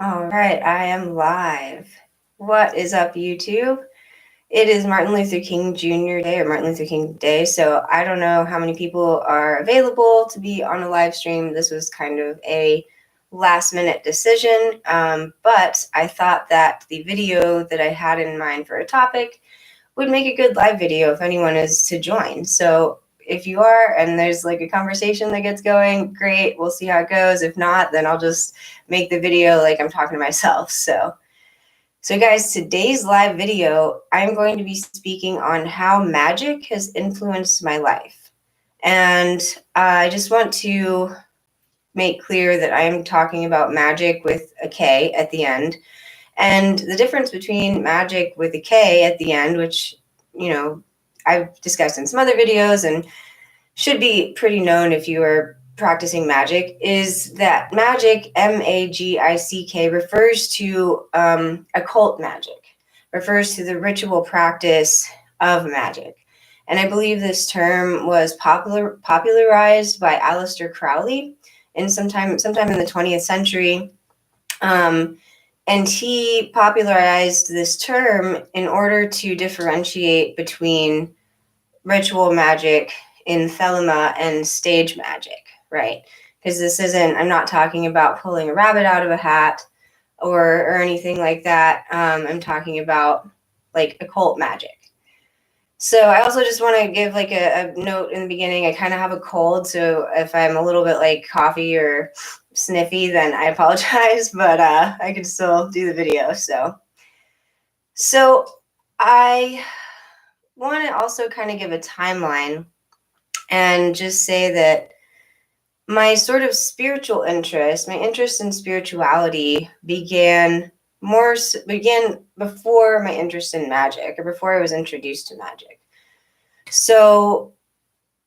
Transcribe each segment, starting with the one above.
All right, I am live. What is up, YouTube? It is Martin Luther King Jr. Day or Martin Luther King Day, so I don't know how many people are available to be on a live stream. This was kind of a last-minute decision, but I thought that the video that I had in mind for a topic would make a good live video if anyone is to join. So if you are and there's like a conversation that gets going, great, we'll see how it goes. If not, then I'll just make the video like I'm talking to myself. So guys, today's live video, I'm going to be speaking on how magic has influenced my life. And I just want to make clear that I am talking about magic with a K at the end. And the difference between magic with a K at the end, which, I've discussed in some other videos and should be pretty known if you are practicing magic, is that magic, M-A-G-I-C-K, refers to occult magic, refers to the ritual practice of magic. And I believe this term was popularized by Aleister Crowley in sometime in the 20th century. And he popularized this term in order to differentiate between ritual magic in thelema and stage magic, right? Because I'm not talking about pulling a rabbit out of a hat or anything like that. I'm talking about like occult magic. So I also just want to give like a note in the beginning. I kind of have a cold, so if I'm a little bit like coughy or sniffy, then I apologize, but I can still do the video. So I want to also kind of give a timeline and just say that my sort of spiritual interest, my interest in spirituality began before my interest in magic, or before I was introduced to magic. So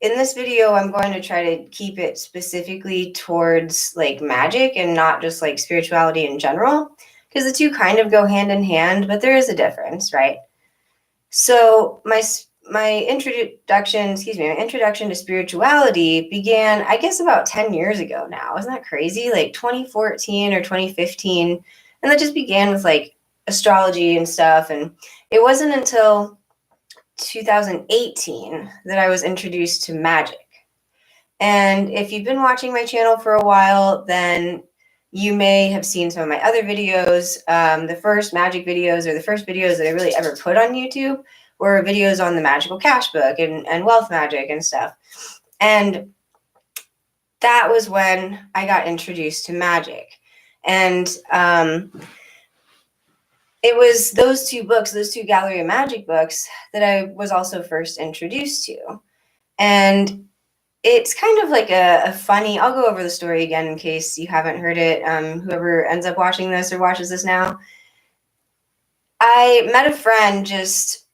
in this video, I'm going to try to keep it specifically towards like magic and not just like spirituality in general, because the two kind of go hand in hand, but there is a difference, right? So my introduction to spirituality began, I guess, about 10 years ago now. Isn't that crazy? Like 2014 or 2015. And that just began with like astrology and stuff. And it wasn't until 2018 that I was introduced to magic. And if you've been watching my channel for a while, then you may have seen some of my other videos. The first magic videos, or the first videos that I really ever put on YouTube, were videos on the magical cash book and wealth magic and stuff. And that was when I got introduced to magic. And it was those two books, those two Gallery of Magic books, that I was also first introduced to. And it's kind of like a funny, I'll go over the story again in case you haven't heard it. Whoever ends up watching this or watches this now. I met a friend just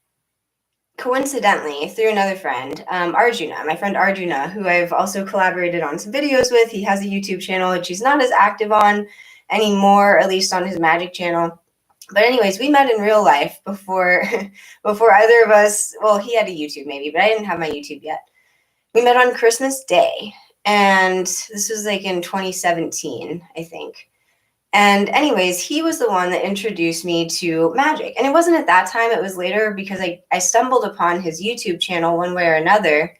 coincidentally through another friend, Arjuna, my friend Arjuna, who I've also collaborated on some videos with. He has a YouTube channel, which he's not as active on anymore, at least on his magic channel. But anyways, we met in real life before either of us, well, he had a YouTube maybe, but I didn't have my YouTube yet. We met on Christmas Day, and this was like in 2017, I think. And anyways, he was the one that introduced me to magic. And it wasn't at that time, it was later, because I stumbled upon his YouTube channel one way or another.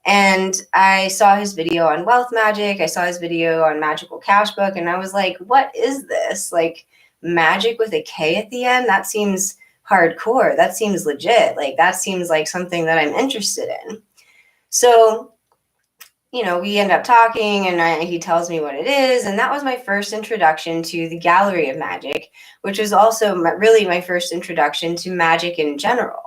And I saw his video on wealth magic. I saw his video on magical cash book. And I was like, what is this? Like magic with a K at the end? That seems hardcore. That seems legit. Like that seems like something that I'm interested in. So we end up talking, and he tells me what it is. And that was my first introduction to the Gallery of Magic, which was also really my first introduction to magic in general.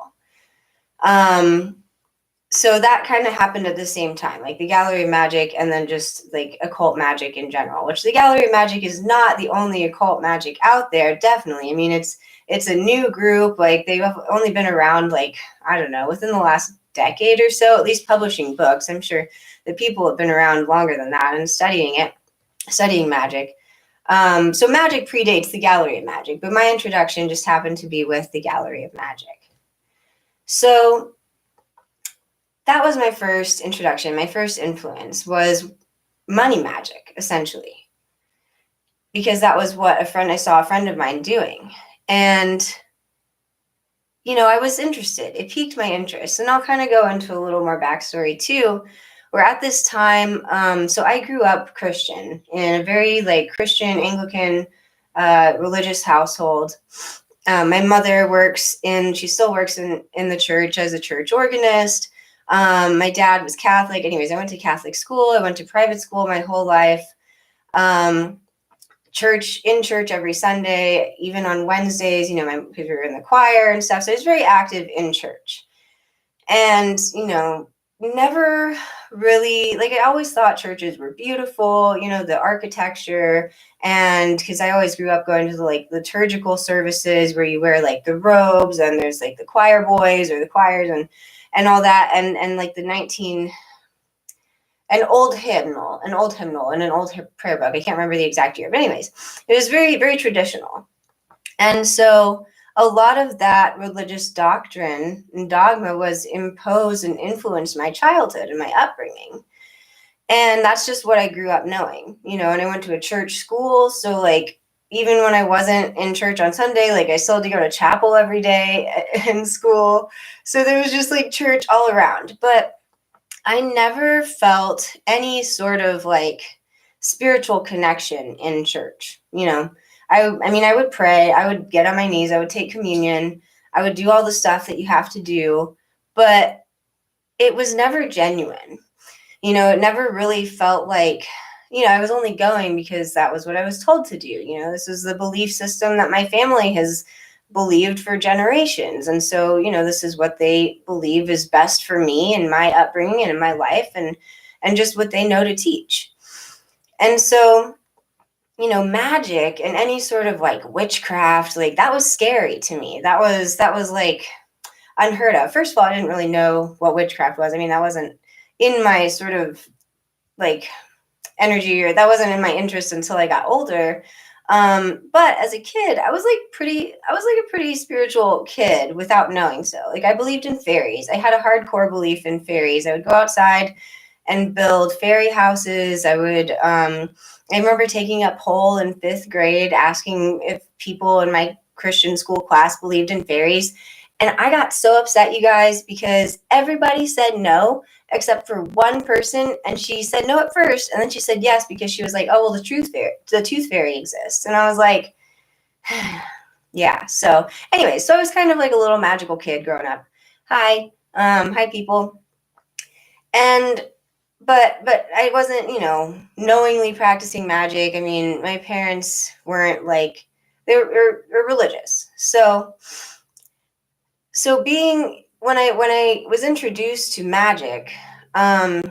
So that kind of happened at the same time, like the Gallery of Magic and then just like occult magic in general, which the Gallery of Magic is not the only occult magic out there, definitely. I mean, it's a new group. Like they've only been around, like, I don't know, within the last decade or so, at least publishing books. I'm sure the people have been around longer than that and studying magic. So magic predates the Gallery of Magic, but my introduction just happened to be with the Gallery of Magic. So that was my first introduction. My first influence was money magic, essentially. because that was what I saw a friend of mine doing. And, I was interested. It piqued my interest. And I'll kind of go into a little more backstory too. Where at this time, so I grew up Christian in a very like Christian Anglican religious household. My mother she still works in the church as a church organist. My dad was Catholic. Anyways, I went to Catholic school. I went to private school my whole life. Church every Sunday, even on Wednesdays, because we were in the choir and stuff. So I was very active in church. And, never really, like, I always thought churches were beautiful, the architecture. And because I always grew up going to the like liturgical services where you wear like the robes and there's like the choir boys or the choirs and all that. And like an old hymnal and an old prayer book. I can't remember the exact year, but anyways, it was very, very traditional. And so a lot of that religious doctrine and dogma was imposed and influenced my childhood and my upbringing. And that's just what I grew up knowing, and I went to a church school. So like, even when I wasn't in church on Sunday, like I still had to go to chapel every day in school. So there was just like church all around. But I never felt any sort of like spiritual connection in church. I mean, I would pray, I would get on my knees, I would take communion, I would do all the stuff that you have to do, but it was never genuine. It never really felt like, I was only going because that was what I was told to do. This is the belief system that my family has believed for generations. And so, this is what they believe is best for me and my upbringing and in my life and just what they know to teach. And so, magic and any sort of like witchcraft, like that was scary to me. That was like unheard of. First of all, I didn't really know what witchcraft was. I mean, that wasn't in my sort of like energy, or that wasn't in my interest until I got older. But as a kid, I was like a pretty spiritual kid without knowing so. Like I believed in fairies. I had a hardcore belief in fairies. I would go outside and build fairy houses. I remember taking a poll in 5th grade asking if people in my Christian school class believed in fairies. And I got so upset, you guys, because everybody said no except for one person, and she said no at first, and then she said yes because she was like, "Oh well, the tooth fairy exists," and I was like, "Yeah." So, anyway, so I was kind of like a little magical kid growing up. Hi, people, and but I wasn't, knowingly practicing magic. I mean, my parents weren't like they're religious, so being when I was introduced to magic, I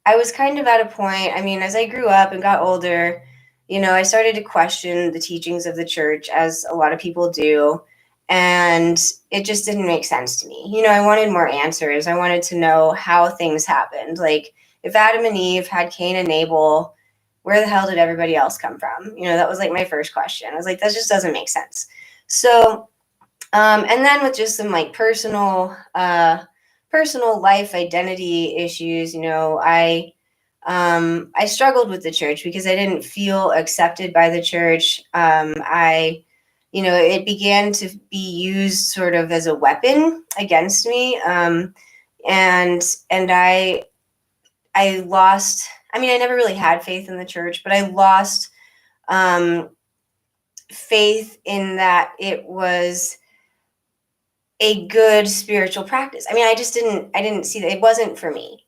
was kind of at a point, I mean, as I grew up and got older, I started to question the teachings of the church, as a lot of people do, and it just didn't make sense to me. I wanted more answers. I wanted to know how things happened. Like, if Adam and Eve had Cain and Abel, where the hell did everybody else come from? That was like my first question. I was like, that just doesn't make sense. So, and then with just some like personal life identity issues, I struggled with the church because I didn't feel accepted by the church. It began to be used sort of as a weapon against me. And I lost, I mean, I never really had faith in the church, but I lost faith in that it was a good spiritual practice. I mean, I didn't see that. It wasn't for me.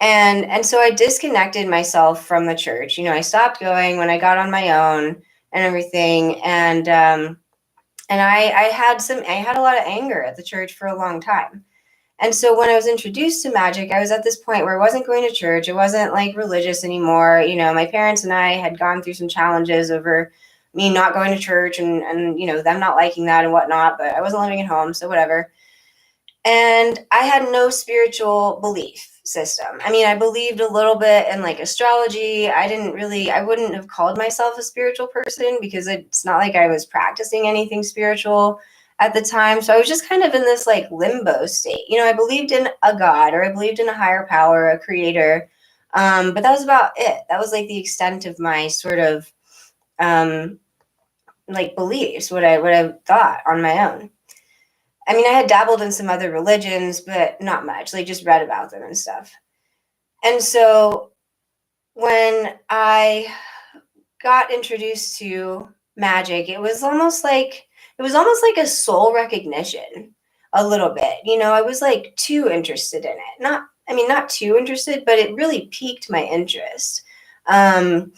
And so I disconnected myself from the church. I stopped going when I got on my own and everything. And I had a lot of anger at the church for a long time. And so when I was introduced to magic, I was at this point where I wasn't going to church. It wasn't like religious anymore. My parents and I had gone through some challenges over me not going to church and them not liking that and whatnot, but I wasn't living at home, so whatever. And I had no spiritual belief system. I mean, I believed a little bit in like astrology. I wouldn't have called myself a spiritual person because it's not like I was practicing anything spiritual at the time. So I was just kind of in this like limbo state. I believed in a God, or I believed in a higher power, a creator. But that was about it. That was like the extent of my sort of like beliefs, what I thought on my own. I mean, I had dabbled in some other religions, but not much, like just read about them and stuff. And so when I got introduced to magic, it was almost like a soul recognition a little bit. You know, I was like too interested in it. Not too interested, but it really piqued my interest. And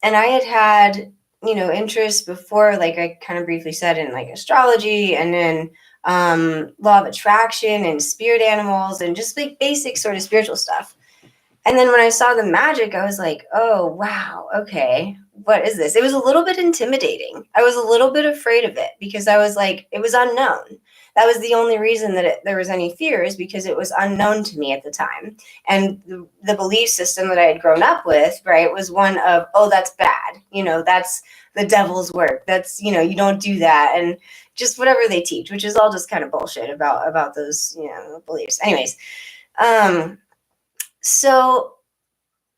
I had, interest before, like I kind of briefly said, in like astrology and then law of attraction and spirit animals and just like basic sort of spiritual stuff. And then when I saw the magic, I was like, oh, wow, okay, what is this? It was a little bit intimidating. I was a little bit afraid of it because I was like, it was unknown. That was the only reason that there was any fear, is because it was unknown to me at the time. And the belief system that I had grown up with, right, was one of, oh, that's bad. That's the devil's work. That's, you don't do that. And just whatever they teach, which is all just kind of bullshit about those, beliefs. Anyways, so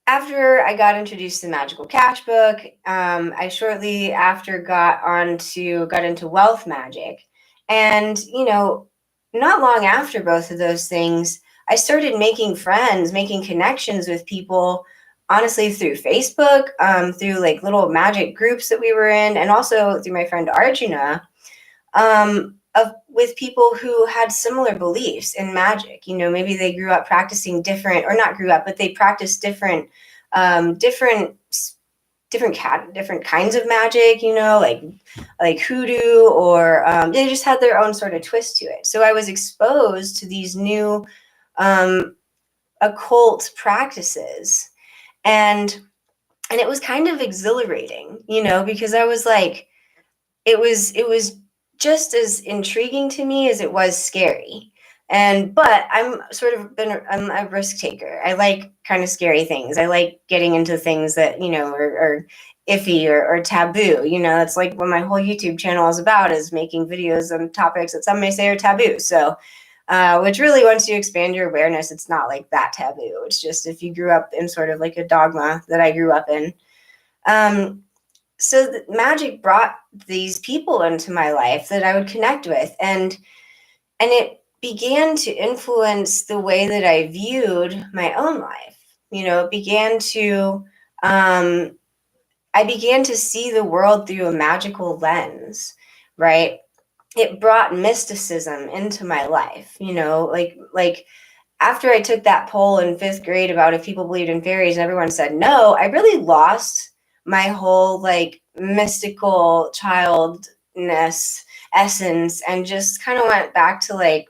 after I got introduced to the Magical Cash Book, I shortly after got into wealth magic. And, not long after both of those things, I started making friends, making connections with people, honestly, through Facebook, through like little magic groups that we were in, and also through my friend Arjuna, with people who had similar beliefs in magic. Maybe they grew up practicing different, or not grew up, but they practiced different kinds of magic, like hoodoo, or they just had their own sort of twist to it. So I was exposed to these new occult practices, and it was kind of exhilarating, because I was like, it was just as intriguing to me as it was scary. But I'm a risk taker. I like kind of scary things. I like getting into things that, are iffy or taboo. That's like what my whole YouTube channel is about, is making videos on topics that some may say are taboo. So, which really, once you expand your awareness, it's not like that taboo. It's just if you grew up in sort of like a dogma that I grew up in. So the magic brought these people into my life that I would connect with, and it began to influence the way that I viewed my own life. It began to I began to see the world through a magical lens, right? It brought mysticism into my life, like after I took that poll in 5th grade about if people believed in fairies and everyone said no, I really lost my whole like mystical childness essence, and just kind of went back to like,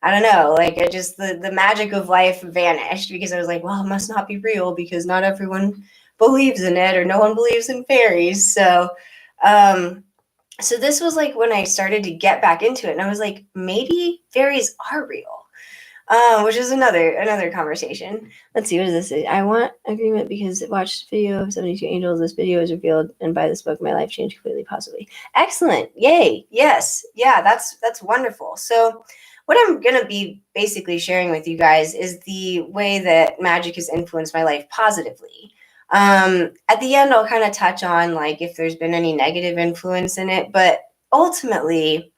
I don't know, like it just, the magic of life vanished, because I was like, well, it must not be real because not everyone believes in it, or no one believes in fairies. So so this was like when I started to get back into it, and I was like, maybe fairies are real. Which is another conversation. Let's see, what does this say? I want agreement because I watched a video of 72 angels. This video is revealed, and by this book, my life changed completely, possibly. Excellent. Yay. Yes. Yeah, that's wonderful. So what I'm going to be basically sharing with you guys is the way that magic has influenced my life positively. At the end, I'll kind of touch on like if there's been any negative influence in it, but ultimately,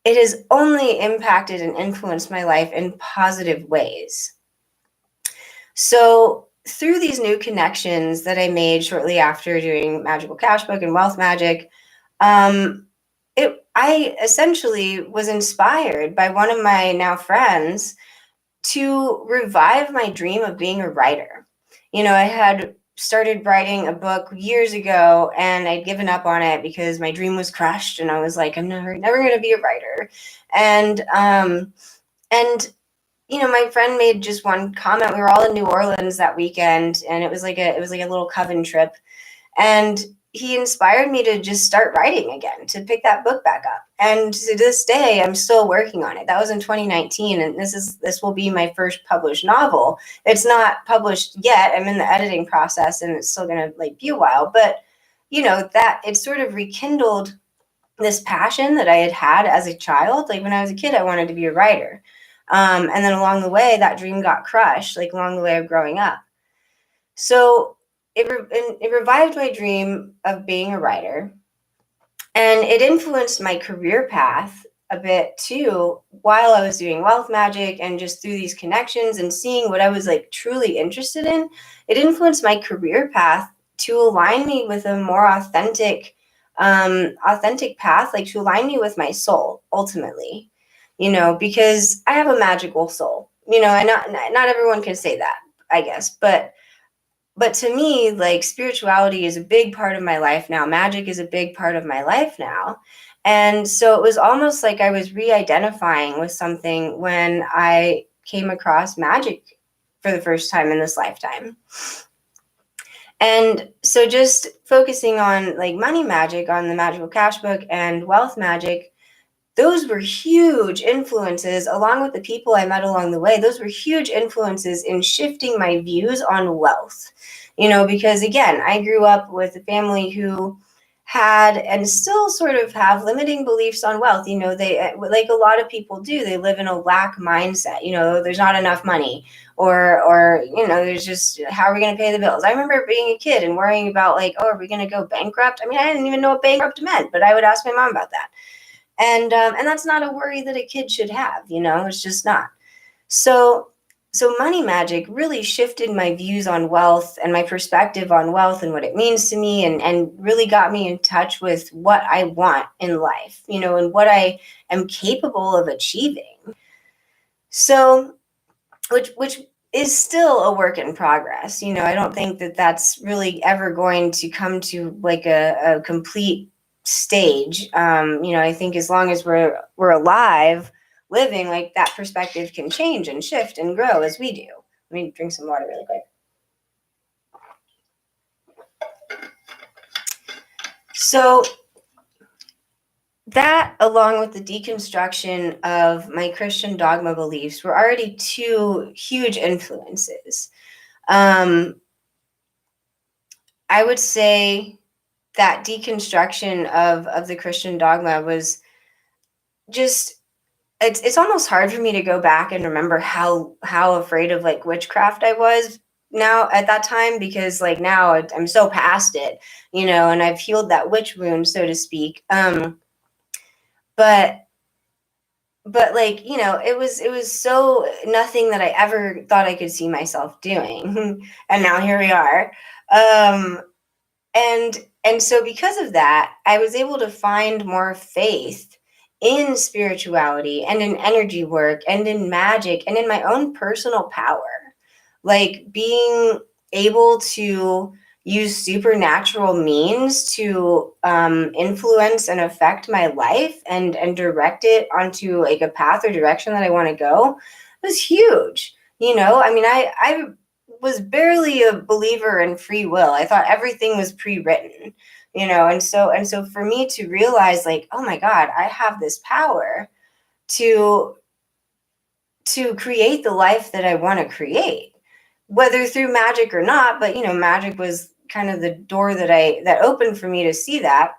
it has only impacted and influenced my life in positive ways. So through these new connections that I made shortly after doing Magical Cash Book and Wealth Magic, I essentially was inspired by one of my now friends to revive my dream of being a writer. I had started writing a book years ago, and I'd given up on it because my dream was crushed, and I was like, I'm never going to be a writer. And my friend made just one comment. We were all in New Orleans that weekend, and it was like a little coven trip, and he inspired me to just start writing again, to pick that book back up. And to this day, I'm still working on it. That was in 2019, and this will be my first published novel. It's not published yet. I'm in the editing process, and it's still going to like be a while. But that it sort of rekindled this passion that I had as a child. Like when I was a kid, I wanted to be a writer, and then along the way, that dream got crushed. Like along the way of growing up. So it revived my dream of being a writer, and it influenced my career path a bit too, while I was doing wealth magic and just through these connections and seeing what I was like truly interested in. It influenced my career path to align me with a more authentic path, like to align me with my soul ultimately, because I have a magical soul, and not everyone can say that, I guess, but to me, like, spirituality is a big part of my life now. Magic is a big part of my life now. And so it was almost like I was re-identifying with something when I came across magic for the first time in this lifetime. And so just focusing on like money magic, on the magical cash book, and wealth magic, those were huge influences, along with the people I met along the way. Those were huge influences in shifting my views on wealth, because again, I grew up with a family who had and still sort of have limiting beliefs on wealth. They, like a lot of people do, they live in a lack mindset. There's not enough money, or there's just, how are we going to pay the bills? I remember being a kid and worrying about like, oh, are we going to go bankrupt? I mean, I didn't even know what bankrupt meant, but I would ask my mom about that. And that's not a worry that a kid should have, it's just not. So money magic really shifted my views on wealth and my perspective on wealth and what it means to me, and really got me in touch with what I want in life, and what I am capable of achieving. So, which is still a work in progress. I don't think that that's really ever going to come to like a complete stage. I think as long as we're alive, living, like, that perspective can change and shift and grow as we do. Let me drink some water really quick. So that, along with the deconstruction of my Christian dogma beliefs, were already two huge influences. I would say that deconstruction of the Christian dogma was just, it's almost hard for me to go back and remember how afraid of like witchcraft I was now at that time, because like now I'm so past it, and I've healed that witch wound, so to speak. But like, it was so nothing that I ever thought I could see myself doing. And now here we are. And so because of that, I was able to find more faith in spirituality and in energy work and in magic and in my own personal power. Like being able to use supernatural means to influence and affect my life and direct it onto like a path or direction that I want to go was huge. I mean, I was barely a believer in free will. I thought everything was pre-written, and so for me to realize like, oh my God, I have this power to create the life that I want to create, whether through magic or not. But magic was kind of the door that opened for me to see that.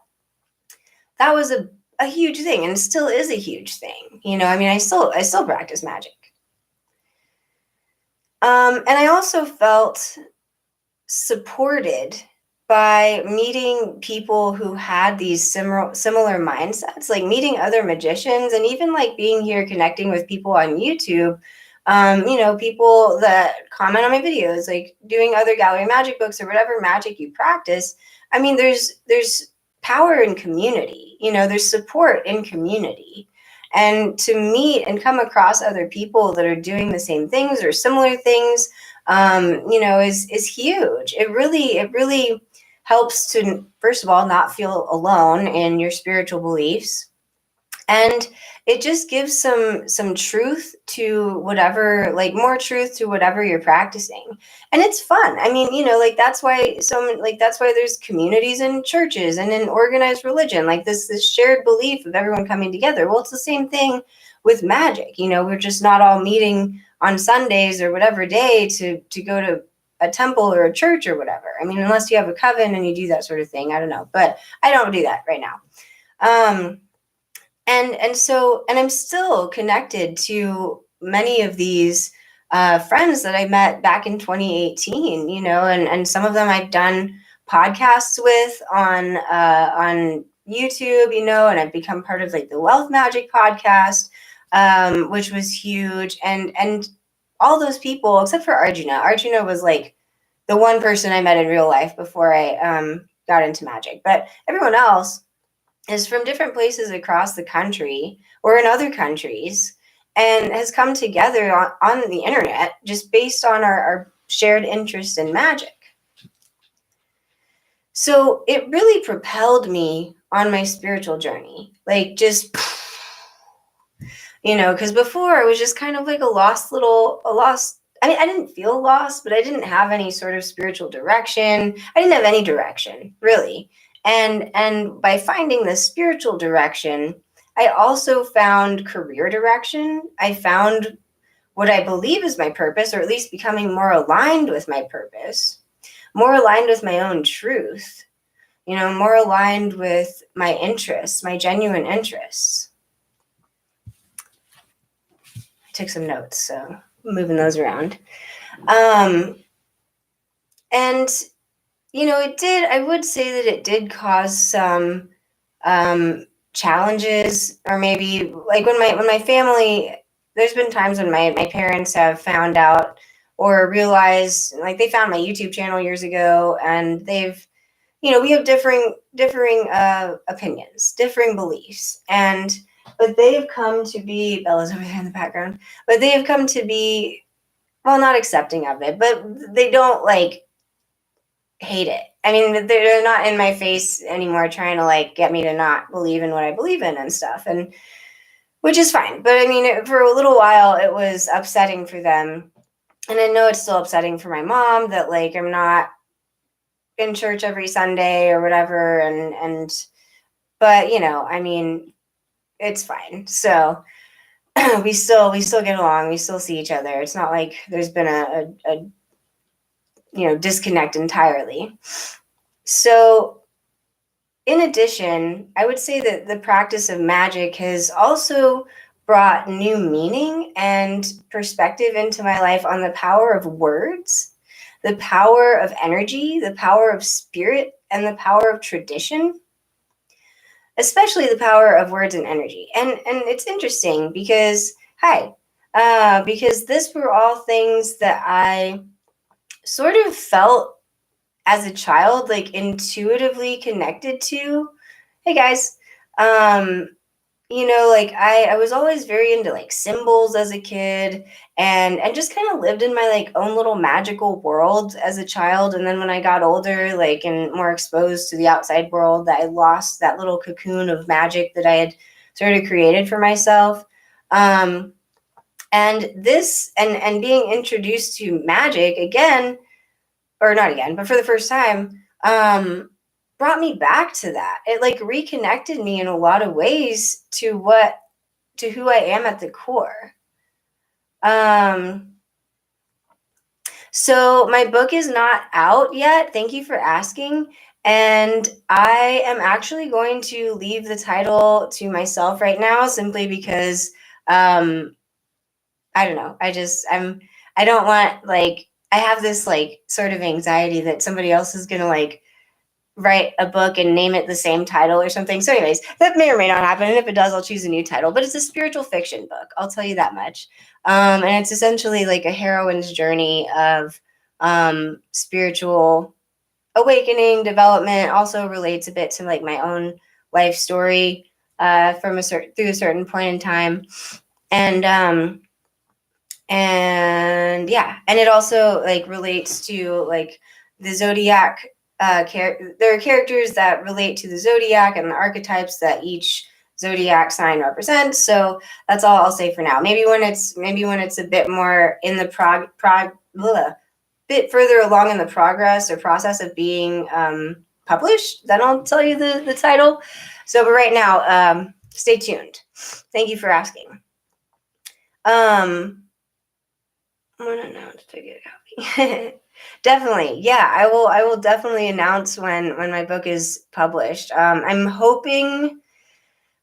That was a huge thing, and still is a huge thing. I mean, I still practice magic. And I also felt supported by meeting people who had these similar mindsets, like meeting other magicians, and even like being here connecting with people on YouTube, people that comment on my videos, like doing other gallery magic books or whatever magic you practice. I mean, there's power in community, there's support in community. And to meet and come across other people that are doing the same things or similar things, is huge. It really helps to, first of all, not feel alone in your spiritual beliefs. And it just gives some truth to whatever, like more truth to whatever you're practicing. And it's fun. I mean, that's why there's communities in churches and in organized religion, like this shared belief of everyone coming together. Well, it's the same thing with magic. We're just not all meeting on Sundays or whatever day to go to a temple or a church or whatever. I mean, unless you have a coven and you do that sort of thing. I don't know, but I don't do that right now. And I'm still connected to many of these friends that I met back in 2018, and some of them I've done podcasts with on YouTube, and I've become part of like the Wealth Magic podcast, which was huge. And all those people, except for Arjuna. Arjuna was like the one person I met in real life before I got into magic. But everyone else is from different places across the country or in other countries and has come together on the internet just based on our shared interest in magic. So it really propelled me on my spiritual journey. Like just, because before it was just kind of like a lost, I mean, I didn't feel lost, but I didn't have any sort of spiritual direction. I didn't have any direction, really. And by finding the spiritual direction, I also found career direction. I found what I believe is my purpose, or at least becoming more aligned with my purpose, more aligned with my own truth, more aligned with my interests, my genuine interests. I took some notes, so moving those around. And I would say that it did cause some challenges, or maybe like when my family, there's been times when my parents have found out or realized, like they found my YouTube channel years ago, and they've, we have differing opinions, differing beliefs, but they have come to be, Bella's over there in the background, but they have come to be, well, not accepting of it, but they don't like hate it. I mean, they're not in my face anymore trying to like get me to not believe in what I believe in and stuff, and which is fine. But I mean, for a little while it was upsetting for them. And I know it's still upsetting for my mom that like I'm not in church every Sunday or whatever, but I mean, it's fine. So we still get along, we still see each other. It's not like there's been a disconnect entirely. So in addition, I would say that the practice of magic has also brought new meaning and perspective into my life on the power of words, the power of energy, the power of spirit, and the power of tradition, especially the power of words and energy. And it's interesting because, because this were all things that I sort of felt as a child, like intuitively connected to. Hey guys. Like I was always very into like symbols as a kid, and just kind of lived in my like own little magical world as a child. And then when I got older, like, and more exposed to the outside world, that I lost that little cocoon of magic that I had sort of created for myself. And this, and being introduced to magic again, or not again, but for the first time, brought me back to that. It like reconnected me in a lot of ways to who I am at the core. So my book is not out yet. Thank you for asking. And I am actually going to leave the title to myself right now, simply because, I don't know. I don't want, like, I have this like sort of anxiety that somebody else is going to like write a book and name it the same title or something. So anyways, that may or may not happen. And if it does, I'll choose a new title, but it's a spiritual fiction book. I'll tell you that much. And it's essentially like a heroine's journey of spiritual awakening, development. Also relates a bit to like my own life story through a certain point in time. And yeah, and it also like relates to like the zodiac. There are characters that relate to the zodiac and the archetypes that each zodiac sign represents. So that's all I'll say for now. Maybe when it's a bit more in the bit further along in the progress or process of being published, then I'll tell you the title. So, but right now, stay tuned. Thank you for asking. I want to know to pick it up. Definitely. Yeah, I will definitely announce when my book is published. I'm hoping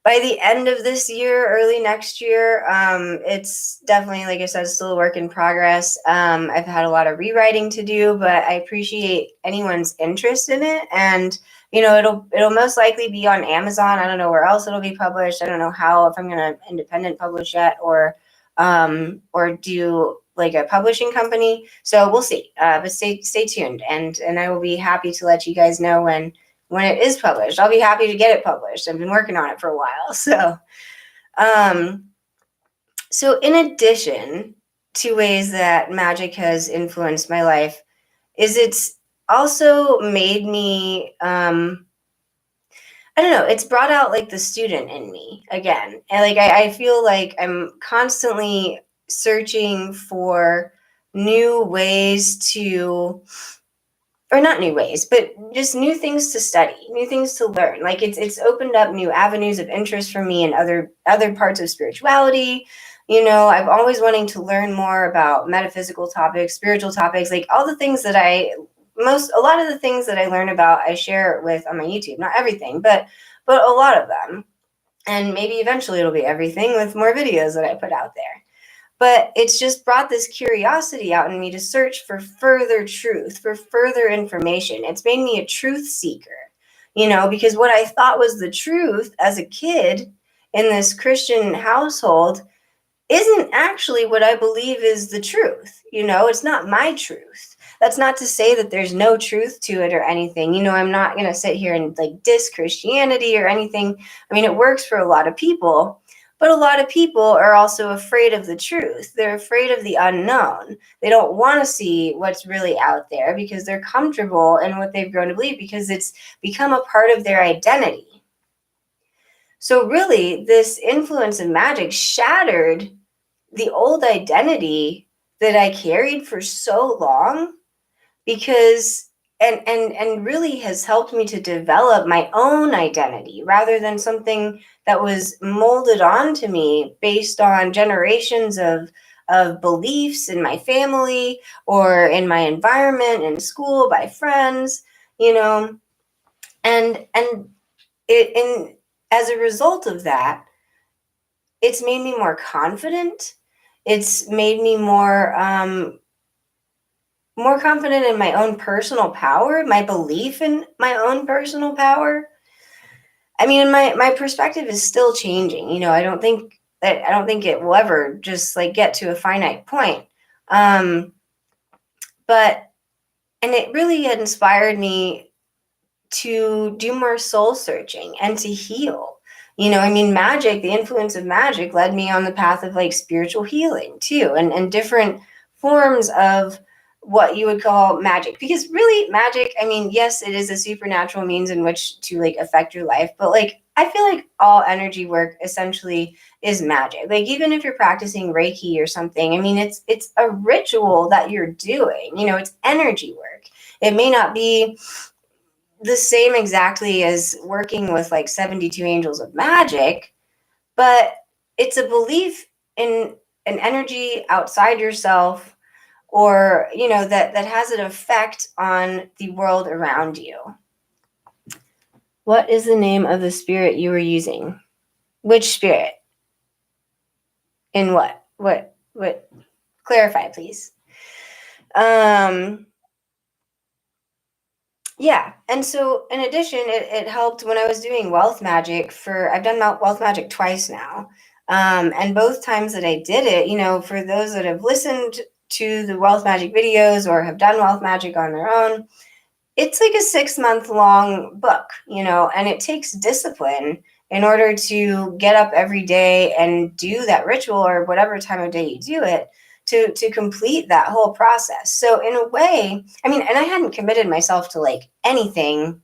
by the end of this year, early next year. It's definitely, like I said, still a work in progress. I've had a lot of rewriting to do, but I appreciate anyone's interest in it. And it'll most likely be on Amazon. I don't know where else it'll be published. I don't know if I'm gonna independent publish yet or do like a publishing company. So we'll see. But stay tuned, and I will be happy to let you guys know when it is published. I'll be happy to get it published. I've been working on it for a while. So in addition to ways that Magick has influenced my life, it's also made me, I don't know, it's brought out like the student in me again. And like, I feel like I'm constantly searching for new ways to, or not new ways, but just new things to study, new things to learn. Like it's opened up new avenues of interest for me in other parts of spirituality. I've always wanting to learn more about metaphysical topics, spiritual topics, like all the things that a lot of the things that I learn about, I share with on my YouTube. Not everything, but a lot of them. And maybe eventually it'll be everything with more videos that I put out there. But it's just brought this curiosity out in me to search for further truth, for further information. It's made me a truth seeker, because what I thought was the truth as a kid in this Christian household isn't actually what I believe is the truth. It's not my truth. That's not to say that there's no truth to it or anything. I'm not going to sit here and like diss Christianity or anything. I mean, it works for a lot of people. But a lot of people are also afraid of the truth. They're afraid of the unknown. They don't want to see what's really out there because they're comfortable in what they've grown to believe because it's become a part of their identity. So really, this influence of Magick shattered the old identity that I carried for so long because and really has helped me to develop my own identity rather than something that was molded onto me based on generations of beliefs in my family or in my environment in school by friends, and as a result of that, it's made me more confident. It's made me more confident in my own personal power, my belief in my own personal power. I mean, my perspective is still changing. I don't think it will ever just like get to a finite point. But it really inspired me to do more soul searching and to heal. Magick, the influence of Magick led me on the path of like spiritual healing too, and different forms of what you would call magic, because really magic, I mean, yes, it is a supernatural means in which to like affect your life, but like I feel like all energy work essentially is magic. Like even if you're practicing Reiki or something, I mean, it's a ritual that you're doing, it's energy work. It may not be the same exactly as working with like 72 angels of magic, but it's a belief in an energy outside yourself, or that has an effect on the world around you. What is the name of the spirit you were using? Which spirit? In what clarify, please. Yeah, and so in addition, it helped when I was doing wealth magic. I've done wealth magic twice now, and both times that I did it, for those that have listened to the wealth magic videos or have done wealth magic on their own, it's like a 6-month long book, and it takes discipline in order to get up every day and do that ritual or whatever time of day you do it to complete that whole process. So in a way, I mean, and I hadn't committed myself to like anything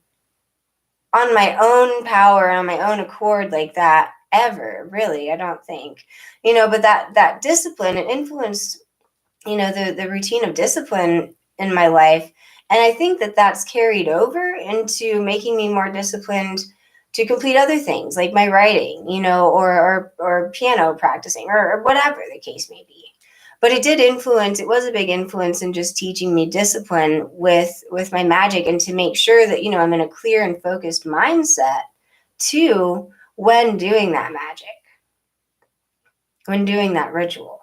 on my own power, on my own accord like that ever, really, I don't think, but that discipline, it influenced, the routine of discipline in my life. And I think that that's carried over into making me more disciplined to complete other things like my writing, or piano practicing or whatever the case may be. But it was a big influence in just teaching me discipline with my magic, and to make sure that, I'm in a clear and focused mindset to when doing that magic, when doing that ritual.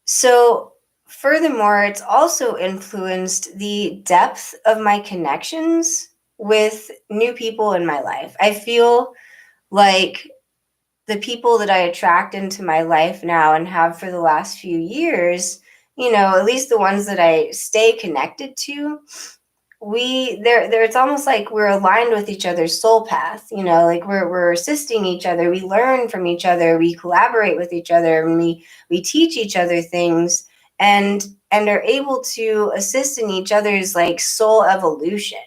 So furthermore, it's also influenced the depth of my connections with new people in my life. I feel like the people that I attract into my life now and have for the last few years, at least the ones that I stay connected to, it's almost like we're aligned with each other's soul path, like we're assisting each other, we learn from each other, we collaborate with each other, and we teach each other things, and are able to assist in each other's like soul evolution,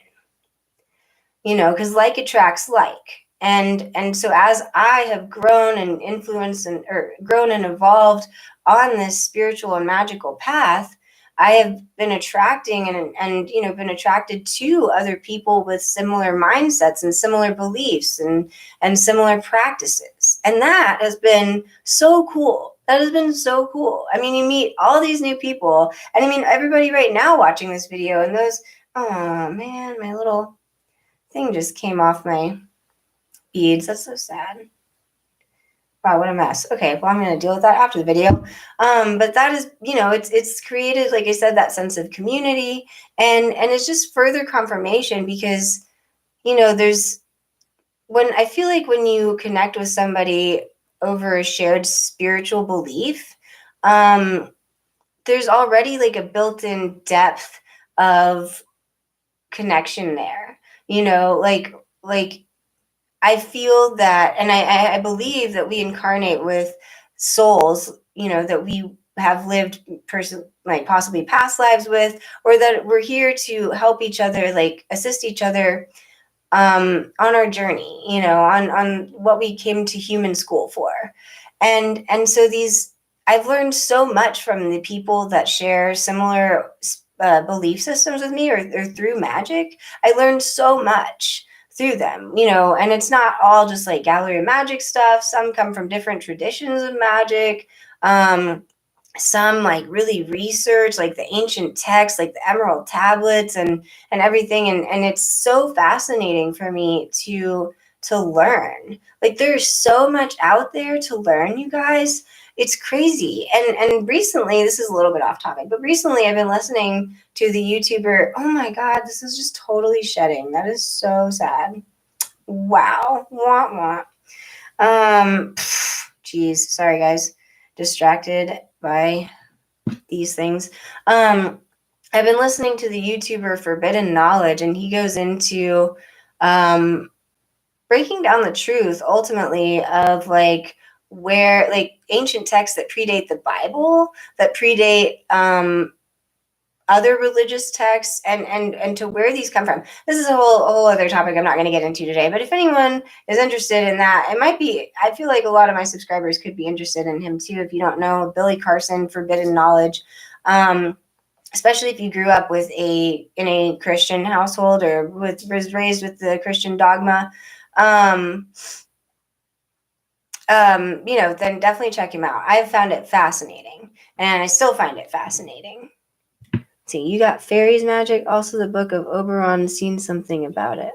because like attracts like. And so as I have grown and influenced or grown and evolved on this spiritual and magical path, I have been attracting and been attracted to other people with similar mindsets and similar beliefs and similar practices. And that has been so cool. That has been so cool. I mean, you meet all these new people, and I mean, everybody right now watching this video, and those, oh man, my little thing just came off my beads. That's so sad. Wow, what a mess. Okay, well, I'm going to deal with that after the video. But that is, it's created, like I said, that sense of community, and it's just further confirmation because, there's, I feel like when you connect with somebody over a shared spiritual belief, there's already like a built-in depth of connection there, like I feel that, and I believe that we incarnate with souls, that we have lived like possibly past lives with, or that we're here to help each other, like assist each other on our journey, on what we came to human school for. And so I've learned so much from the people that share similar belief systems with me, or through magic. I learned so much through them, and it's not all just like gallery of magic stuff. Some come from different traditions of magic. Some like really research like the ancient texts, like the emerald tablets and everything. And it's so fascinating for me to learn. Like there's so much out there to learn, you guys. It's crazy. And recently, this is a little bit off topic, but recently I've been listening to the YouTuber. Oh my God, this is just totally shedding. That is so sad. Wow. Wah, wah. Geez, sorry guys. Distracted by these things. I've been listening to the YouTuber Forbidden Knowledge, and he goes into breaking down the truth ultimately of like where like ancient texts that predate the Bible, that predate other religious texts, and to where these come from. This is a whole other topic I'm not going to get into today, but if anyone is interested in that, it might be, I feel like a lot of my subscribers could be interested in him too. If you don't know Billy Carson, Forbidden Knowledge, especially if you grew up in a Christian household or was raised with the Christian dogma, then definitely check him out. I've found it fascinating, and I still find it fascinating. See, you got fairies magic. Also, the Book of Oberon, seen something about it.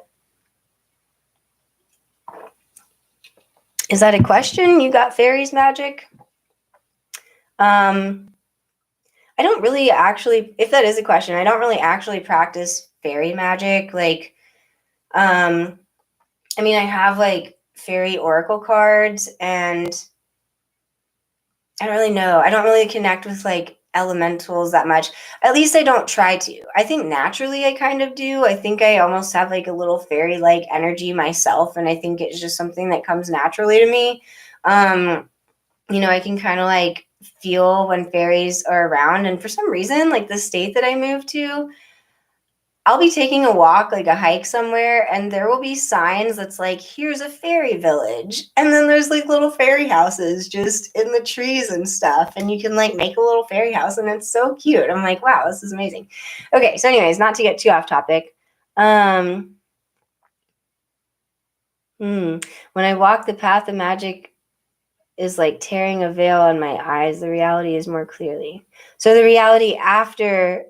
Is that a question? You got fairies magic? I don't really actually, if that is a question, I don't really actually practice fairy magic. Like, I mean, I have like fairy oracle cards, and I don't really know. I don't really connect with like elementals that much. At least I don't try to. I think naturally I kind of do. I think I almost have like a little fairy-like energy myself, and I think it's just something that comes naturally to me. I can kind of like feel when fairies are around, and for some reason, like the state that I moved to, I'll be taking a walk, like a hike somewhere, and there will be signs that's like, here's a fairy village. And then there's like little fairy houses just in the trees and stuff. And you can like make a little fairy house, and it's so cute. I'm like, wow, this is amazing. Okay, so anyways, not to get too off topic. When I walk the path of magic is like tearing a veil on my eyes. The reality is more clearly. So the reality after,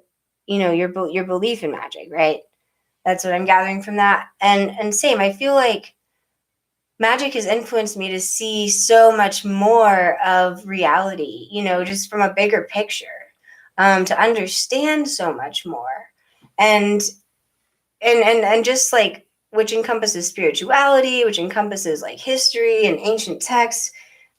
your belief in magic, right? That's what I'm gathering from that. And same, I feel like magic has influenced me to see so much more of reality, just from a bigger picture, to understand so much more. And just like, which encompasses spirituality, which encompasses like history and ancient texts.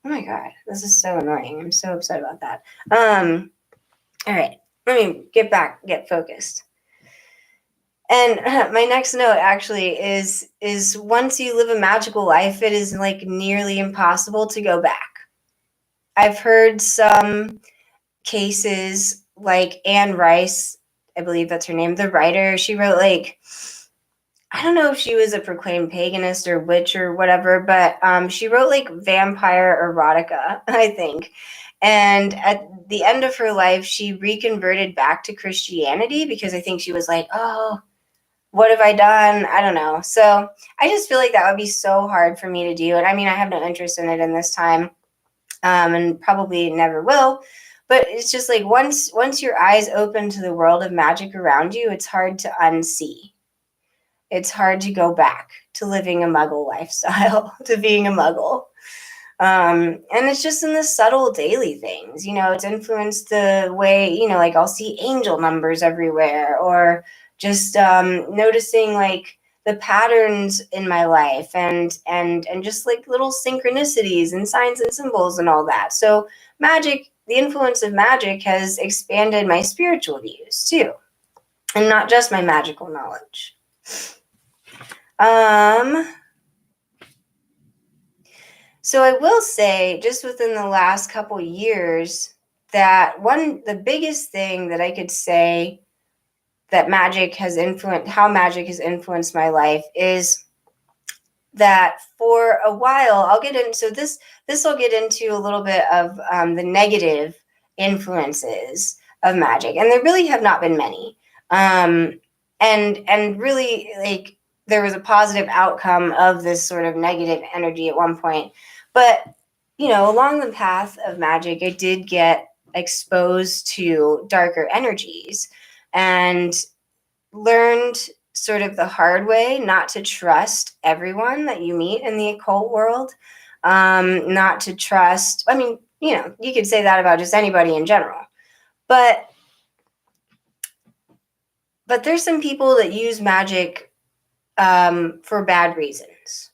Oh my God, this is so annoying. I'm so upset about that. All right, let me get focused. And my next note actually is once you live a magical life, it is like nearly impossible to go back. I've heard some cases like Anne Rice, I believe that's her name, the writer. She wrote like, I don't know if she was a proclaimed paganist or witch or whatever, but she wrote like vampire erotica, I think. And at the end of her life, she reconverted back to Christianity because I think she was like, oh, what have I done? I don't know. So I just feel like that would be so hard for me to do. And I mean, I have no interest in it in this time, and probably never will. But it's just like once your eyes open to the world of magic around you, it's hard to unsee. It's hard to go back to living a muggle lifestyle, to being a muggle. And it's just in the subtle daily things, it's influenced the way, like I'll see angel numbers everywhere, or just noticing like the patterns in my life and just like little synchronicities and signs and symbols and all that. So the influence of magic has expanded my spiritual views too, and not just my magical knowledge. So I will say, just within the last couple years, that the biggest thing that I could say that how magic has influenced my life is that for a while, I'll get into, so this will get into a little bit of the negative influences of magic, and there really have not been many. And really, like, there was a positive outcome of this sort of negative energy at one point. But, along the path of magic, I did get exposed to darker energies and learned sort of the hard way not to trust everyone that you meet in the occult world. Not to trust, I mean, you could say that about just anybody in general. But there's some people that use magic for bad reasons.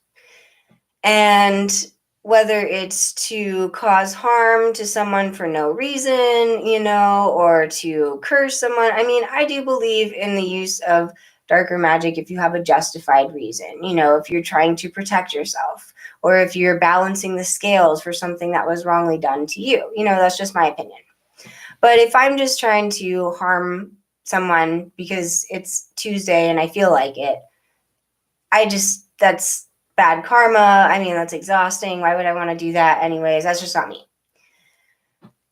And whether it's to cause harm to someone for no reason, or to curse someone. I mean, I do believe in the use of darker magic if you have a justified reason, if you're trying to protect yourself, or if you're balancing the scales for something that was wrongly done to you. That's just my opinion. But if I'm just trying to harm someone because it's Tuesday and I feel like it, that's bad karma. I mean, that's exhausting. Why would I want to do that anyways? That's just not me.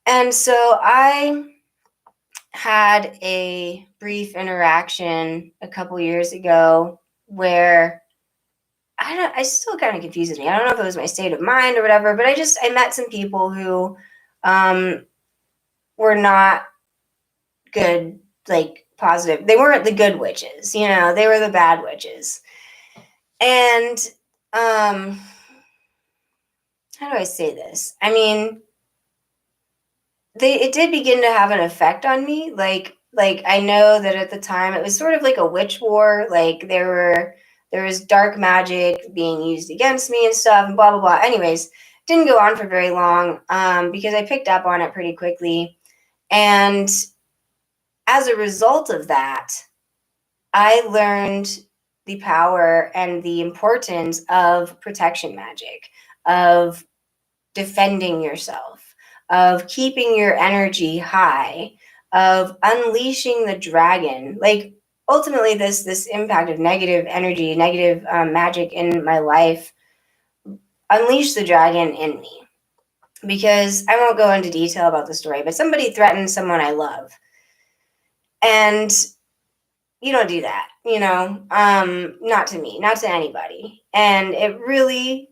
And so I had a brief interaction a couple years ago where I still kind of confuses me. I don't know if it was my state of mind or whatever, but I met some people who were not good, like positive. They weren't the good witches, they were the bad witches. And how do I say this? I mean, it did begin to have an effect on me. Like I know that at the time it was sort of like a witch war. Like there was dark magic being used against me and stuff, and blah blah blah. Anyways, didn't go on for very long because I picked up on it pretty quickly, and as a result of that, I learned the power and the importance of protection magic, of defending yourself, of keeping your energy high, of unleashing the dragon. Like, ultimately, this impact of negative energy, negative magic in my life unleashed the dragon in me. Because I won't go into detail about the story, but somebody threatened someone I love. And you don't do that, not to me, not to anybody. And it really,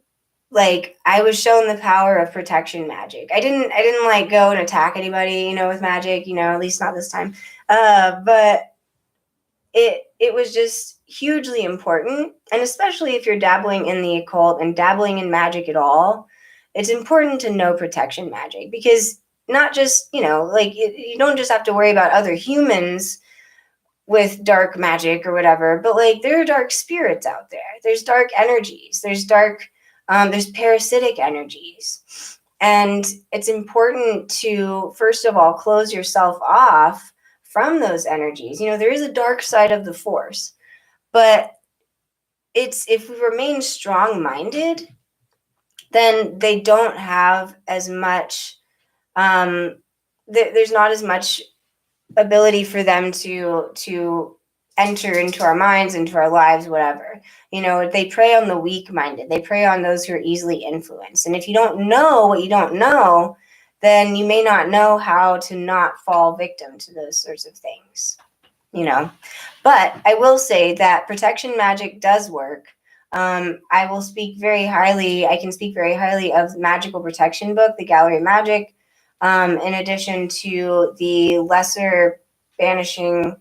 like, I was shown the power of protection magic. I didn't like go and attack anybody, with magic, at least not this time. But it it was just hugely important. And especially if you're dabbling in the occult and dabbling in magic at all, it's important to know protection magic, because not just, like you don't just have to worry about other humans with dark magic or whatever, but like there are dark spirits out there. There's dark energies. There's parasitic energies. And it's important to, first of all, close yourself off from those energies. There is a dark side of the force, but if we remain strong-minded, then they don't have as much, there's not as much ability for them to enter into our minds, into our lives, whatever. They prey on the weak-minded. They prey on those who are easily influenced. And if you don't know what you don't know, then you may not know how to not fall victim to those sorts of things. But I will say that protection magic does work. I can speak very highly of Magical Protection book, The Gallery of Magic, in addition to the lesser banishing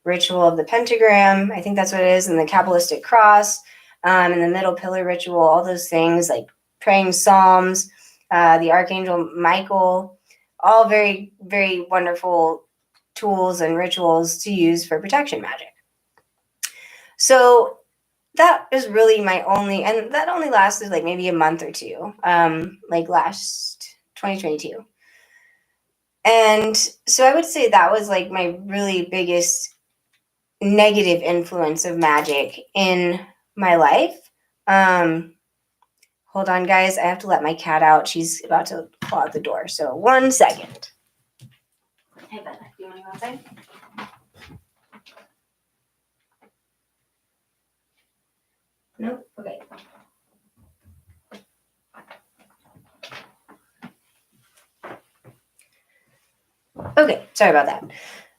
ritual of the pentagram, I think that's what it is, and the Kabbalistic cross, and the middle pillar ritual, all those things, like praying psalms, the Archangel Michael, all very, very wonderful tools and rituals to use for protection magic. So that is really and that only lasted like maybe a month or two, like last 2022. And so I would say that was like my really biggest negative influence of magic in my life. Hold on, guys. I have to let my cat out. She's about to claw out the door. So 1 second. Hey, Bella, do you want to go outside? No? Okay. Okay, sorry about that.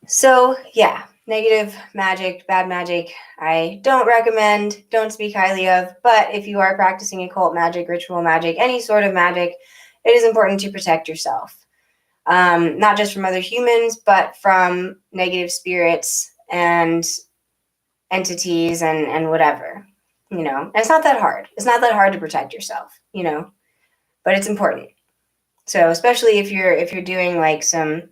So, yeah, negative magic, bad magic, I don't recommend, don't speak highly of, but if you are practicing occult magic, ritual magic, any sort of magic, it is important to protect yourself. Not just from other humans, but from negative spirits and entities and whatever, And it's not that hard. It's not that hard to protect yourself, but it's important. So especially if you're doing like some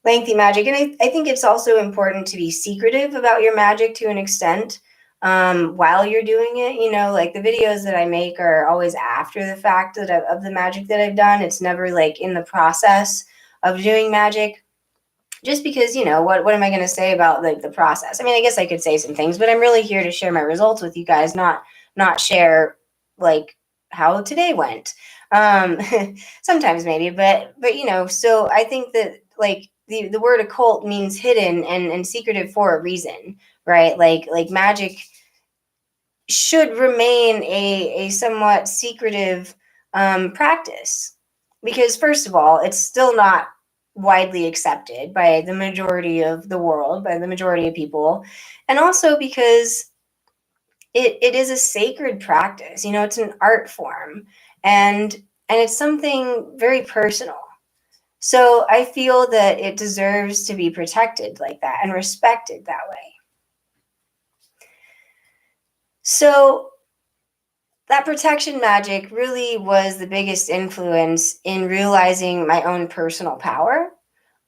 lengthy magic. And I think it's also important to be secretive about your magic to an extent while you're doing it. Like the videos that I make are always after the fact of the magic that I've done. It's never like in the process of doing magic. Just because, what am I going to say about like the process? I mean, I guess I could say some things, but I'm really here to share my results with you guys, not share like how today went. Sometimes maybe, but so I think that like the word occult means hidden and secretive for a reason, right? Like magic should remain a somewhat secretive practice, because first of all, it's still not widely accepted by the majority of the world, by the majority of people, and also because it is a sacred practice. It's an art form, and it's something very personal. So I feel that it deserves to be protected like that and respected that way. So that protection magic really was the biggest influence in realizing my own personal power,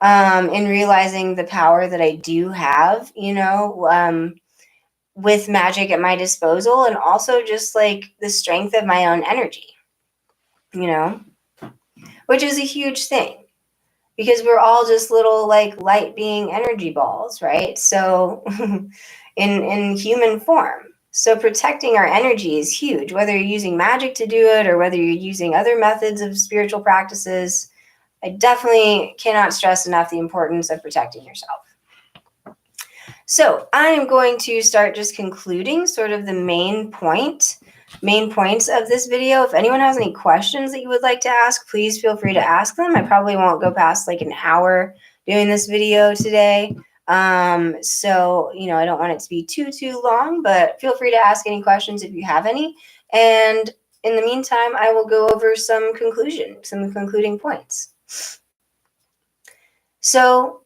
in realizing the power that I do have, with magic at my disposal, and also just like the strength of my own energy, which is a huge thing. Because we're all just little like light being energy balls, right? So in human form. So protecting our energy is huge, whether you're using magic to do it or whether you're using other methods of spiritual practices. I definitely cannot stress enough the importance of protecting yourself. So I am going to start just concluding sort of the main points of this video. If anyone has any questions that you would like to ask, please feel free to ask them. I probably won't go past like an hour doing this video today. So, I don't want it to be too long, but feel free to ask any questions if you have any. And in the meantime, I will go over some concluding points. So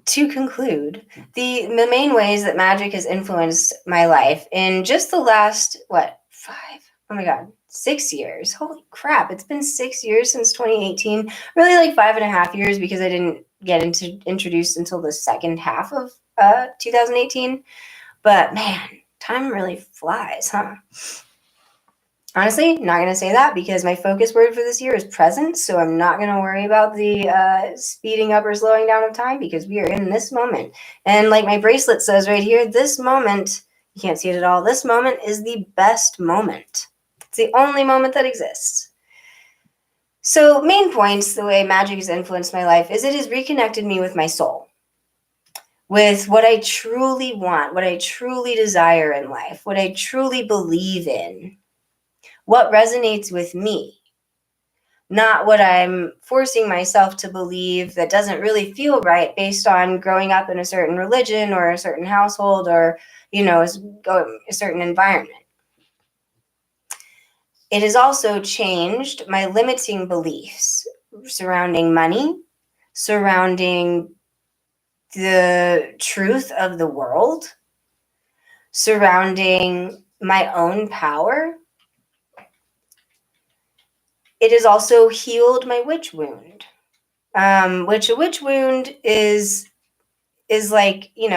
to conclude, the main ways that magic has influenced my life in just the last, 6 years. Holy crap, it's been 6 years since 2018. Really like 5.5 years because I didn't get introduced until the second half of 2018. But man, time really flies, huh? Honestly, not going to say that because my focus word for this year is present. So I'm not going to worry about the speeding up or slowing down of time because we are in this moment. And like my bracelet says right here, this moment, you can't see it at all, this moment is the best moment. It's the only moment that exists. So main points, the way magic has influenced my life is it has reconnected me with my soul, with what I truly want, what I truly desire in life, what I truly believe in. What resonates with me, not what I'm forcing myself to believe that doesn't really feel right based on growing up in a certain religion or a certain household or, a certain environment. It has also changed my limiting beliefs surrounding money, surrounding the truth of the world, surrounding my own power. It has also healed my witch wound, which a witch wound is like, if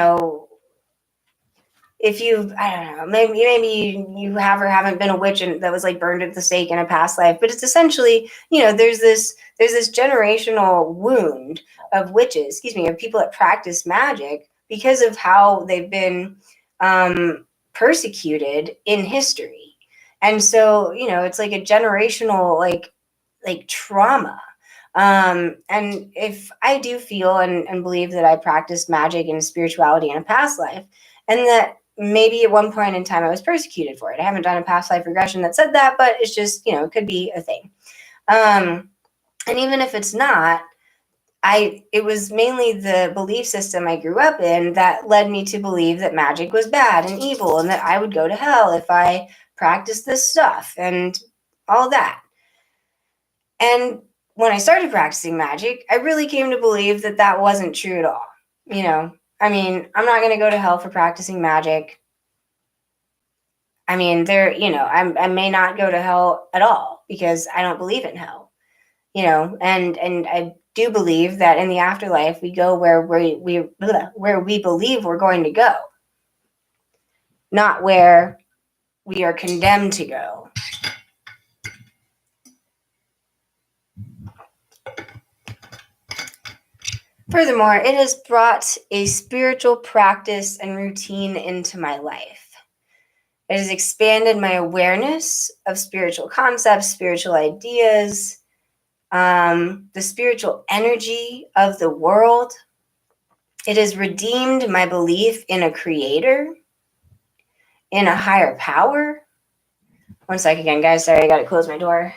I don't know, maybe you have or haven't been a witch and that was like burned at the stake in a past life, but it's essentially, there's this generational wound of witches, of people that practice magic because of how they've been persecuted in history. And so, it's like a generational, like trauma. And if I do feel and believe that I practiced magic and spirituality in a past life, and that maybe at one point in time I was persecuted for it. I haven't done a past life regression that said that, but it's just, it could be a thing. And even if it's not, it was mainly the belief system I grew up in that led me to believe that magic was bad and evil and that I would go to hell if I practiced this stuff and all that. And when I started practicing magic, I really came to believe that that wasn't true at all. I'm not going to go to hell for practicing magic. I may not go to hell at all because I don't believe in hell, and I do believe that in the afterlife, we go where we believe we're going to go, not where we are condemned to go. Furthermore, it has brought a spiritual practice and routine into my life. It has expanded my awareness of spiritual concepts, spiritual ideas, the spiritual energy of the world. It has redeemed my belief in a creator, in a higher power. One second again, guys. Sorry, I got to close my door.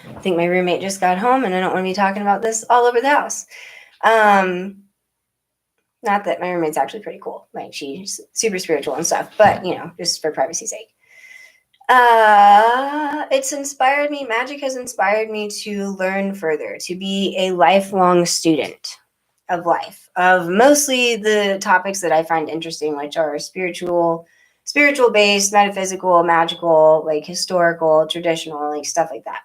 I think my roommate just got home and I don't want to be talking about this all over the house. Not that my roommate's actually pretty cool. Like, she's super spiritual and stuff, but, just for privacy's sake. It's inspired me. Magic has inspired me to learn further, to be a lifelong student of life, of mostly the topics that I find interesting, which are spiritual based, metaphysical, magical, like historical, traditional, like stuff like that.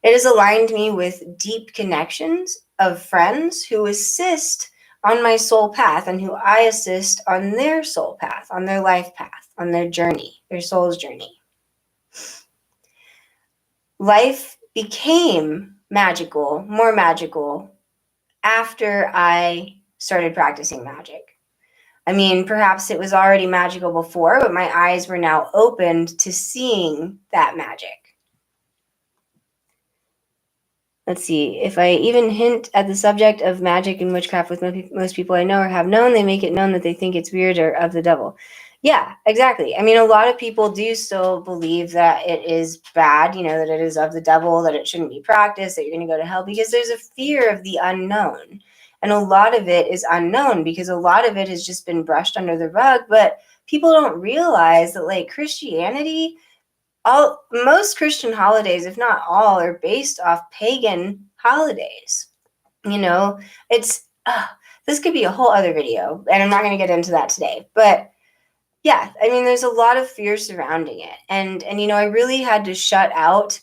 It has aligned me with deep connections of friends who assist on my soul path and who I assist on their soul path, on their life path, on their journey, their soul's journey. Life became magical, more magical, after I started practicing magic. Perhaps it was already magical before, but my eyes were now opened to seeing that magic. Let's see, if I even hint at the subject of magic and witchcraft with most people I know or have known, they make it known that they think it's weird or of the devil. Yeah, exactly. A lot of people do still believe that it is bad, that it is of the devil, that it shouldn't be practiced, that you're going to go to hell, because there's a fear of the unknown. And a lot of it is unknown because a lot of it has just been brushed under the rug, but people don't realize that like Christianity, most Christian holidays, if not all, are based off pagan holidays. It's this could be a whole other video, and I'm not going to get into that today. But yeah, I mean, there's a lot of fear surrounding it, and I really had to shut out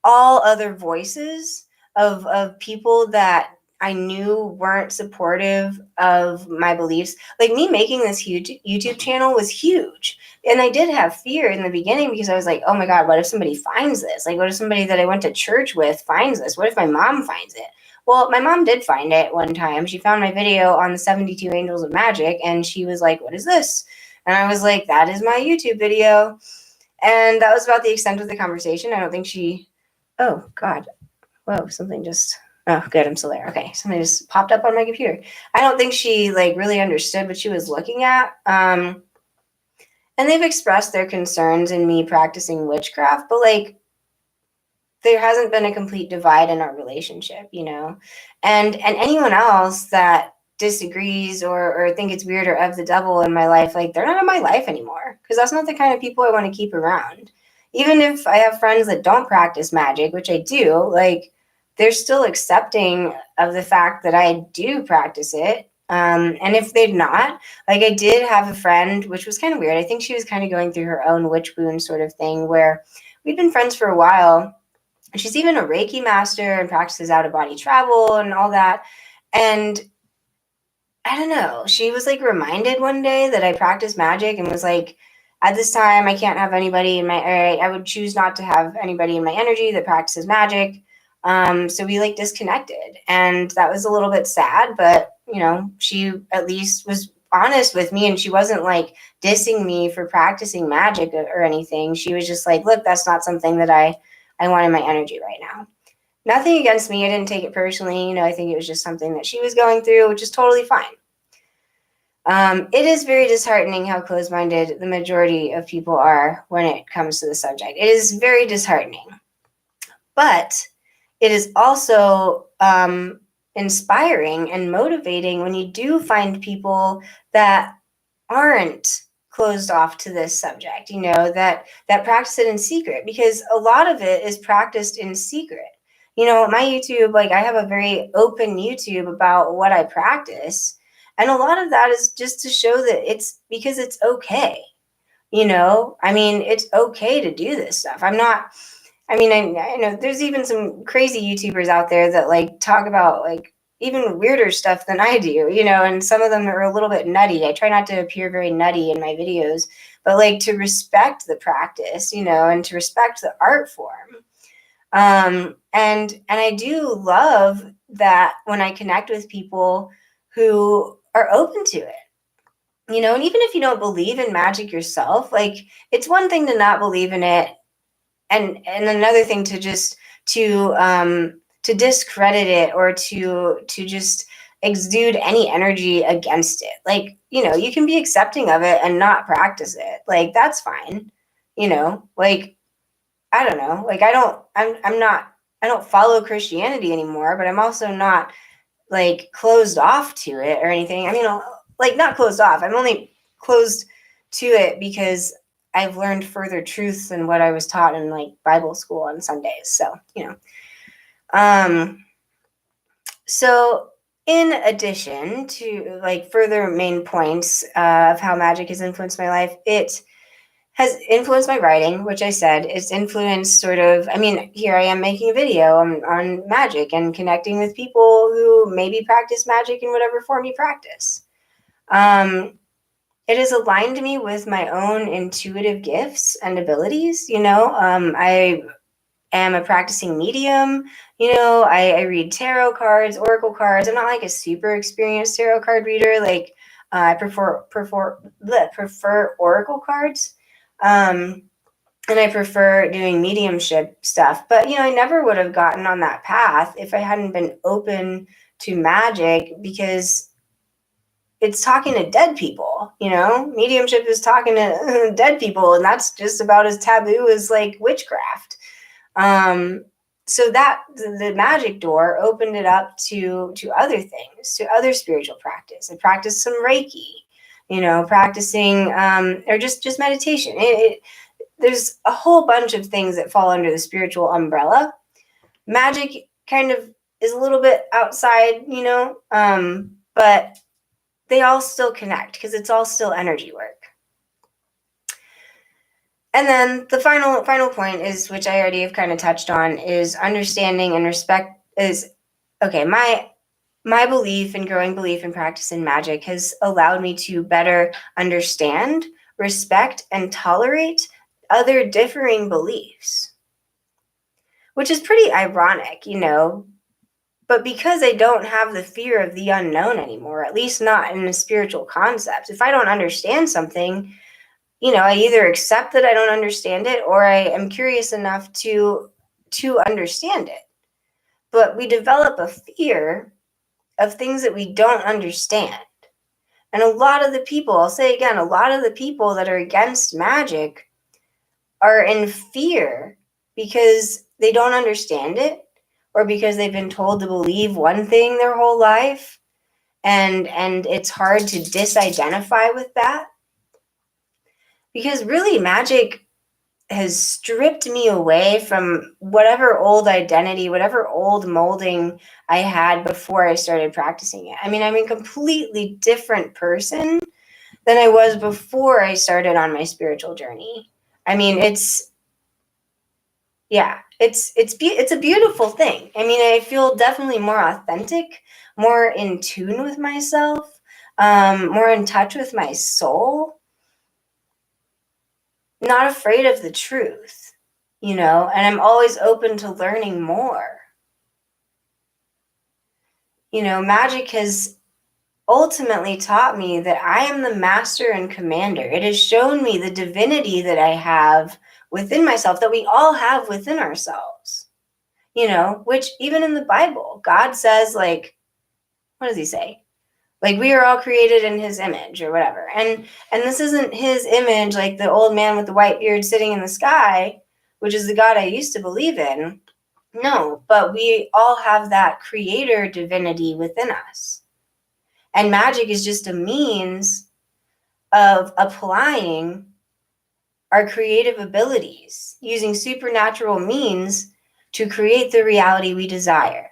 all other voices of people that I knew weren't supportive of my beliefs. Like, me making this huge YouTube channel was huge. And I did have fear in the beginning because I was like, oh my God, what if somebody finds this? Like, what if somebody that I went to church with finds this? What if my mom finds it? Well, my mom did find it one time. She found my video on the 72 Angels of Magic, and she was like, what is this? And I was like, that is my YouTube video. And that was about the extent of the conversation. I don't think she, oh God, whoa, something just, oh, good, I'm still there. Okay, something just popped up on my computer. I don't think she like really understood what she was looking at. And they've expressed their concerns in me practicing witchcraft, but like, there hasn't been a complete divide in our relationship, and anyone else that disagrees or think it's weird or of the devil in my life, like, they're not in my life anymore, because that's not the kind of people I want to keep around. Even if I have friends that don't practice magic, which I do, like, they're still accepting of the fact that I do practice it. And if they're not, like, I did have a friend, which was kind of weird. I think she was kind of going through her own witch wound sort of thing, where we've been friends for a while. She's even a Reiki master and practices out-of-body travel and all that. And I don't know, she was like reminded one day that I practice magic and was like, at this time, I can't have anybody in my, or I would choose not to have anybody in my energy that practices magic. So we like disconnected, and that was a little bit sad, but she at least was honest with me, and she wasn't like dissing me for practicing magic or anything. She was just like, look, that's not something that I want in my energy right now. Nothing against me. I didn't take it personally. I think it was just something that she was going through, which is totally fine. It is very disheartening how closed-minded the majority of people are when it comes to the subject. It is very disheartening. But it is also inspiring and motivating when you do find people that aren't closed off to this subject, that practice it in secret, because a lot of it is practiced in secret. My YouTube, like, I have a very open YouTube about what I practice. And a lot of that is just to show that it's because it's okay. I mean, it's okay to do this stuff. I know there's even some crazy YouTubers out there that like talk about like even weirder stuff than I do, and some of them are a little bit nutty. I try not to appear very nutty in my videos, but like to respect the practice, and to respect the art form. And I do love that when I connect with people who are open to it. And even if you don't believe in magic yourself, like, it's one thing to not believe in it, and another thing to just to discredit it or to just exude any energy against it. Like, you can be accepting of it and not practice it. Like, that's fine. Like, I don't know. Like, I don't follow Christianity anymore, but I'm also not like closed off to it or anything. I mean, like, not closed off. I'm only closed to it because I've learned further truths than what I was taught in like Bible school on Sundays. So, so in addition to like further main points of how magic has influenced my life, it has influenced my writing, which I said. It's influenced sort of, I mean, here I am making a video on magic and connecting with people who maybe practice magic in whatever form you practice. It has aligned me with my own intuitive gifts and abilities. I am a practicing medium. I read tarot cards, oracle cards. I'm not like a super experienced tarot card reader. Like, I prefer oracle cards. And I prefer doing mediumship stuff. But, I never would have gotten on that path if I hadn't been open to magic, because it's talking to dead people, mediumship is talking to dead people, and that's just about as taboo as like witchcraft. So that the magic door opened it up to other things, to other spiritual practice. I practiced some Reiki, practicing, or just meditation. There's a whole bunch of things that fall under the spiritual umbrella. Magic kind of is a little bit outside, but they all still connect because it's all still energy work. And then the final point is, which I already have kind of touched on, is understanding and respect is, okay, my belief and growing belief and practice in magic has allowed me to better understand, respect, and tolerate other differing beliefs, which is pretty ironic, but because I don't have the fear of the unknown anymore, at least not in a spiritual concept. If I don't understand something, I either accept that I don't understand it, or I am curious enough to understand it. But we develop a fear of things that we don't understand. And a lot of the people, I'll say again, a lot of the people that are against magic are in fear because they don't understand it, or because they've been told to believe one thing their whole life, and it's hard to disidentify with that. Because really, magic has stripped me away from whatever old identity, whatever old molding I had before I started practicing it. I mean, I'm a completely different person than I was before I started on my spiritual journey. I mean, it's a beautiful thing. I mean, I feel definitely more authentic, more in tune with myself, more in touch with my soul. Not afraid of the truth, and I'm always open to learning more. Magic has ultimately taught me that I am the master and commander. It has shown me the divinity that I have within myself, that we all have within ourselves, which even in the Bible, God says, like, what does he say? Like, we are all created in his image or whatever. And this isn't his image, like the old man with the white beard sitting in the sky, which is the God I used to believe in. No, but we all have that creator divinity within us. And magic is just a means of applying our creative abilities, using supernatural means to create the reality we desire.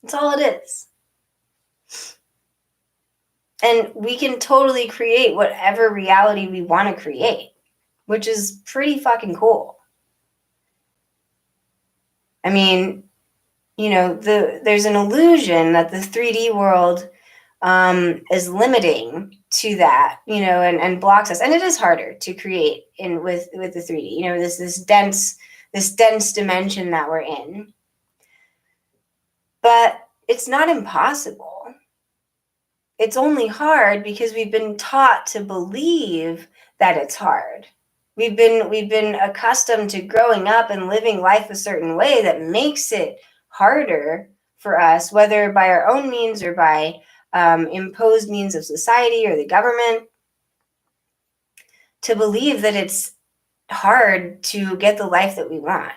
That's all it is. And we can totally create whatever reality we want to create, which is pretty fucking cool. I mean, there's an illusion that the 3D world is limiting to that, and blocks us. And it is harder to create with the 3D, this dense dimension that we're in. But it's not impossible. It's only hard because we've been taught to believe that it's hard. We've been accustomed to growing up and living life a certain way that makes it harder for us, whether by our own means or by imposed means of society or the government, to believe that it's hard to get the life that we want.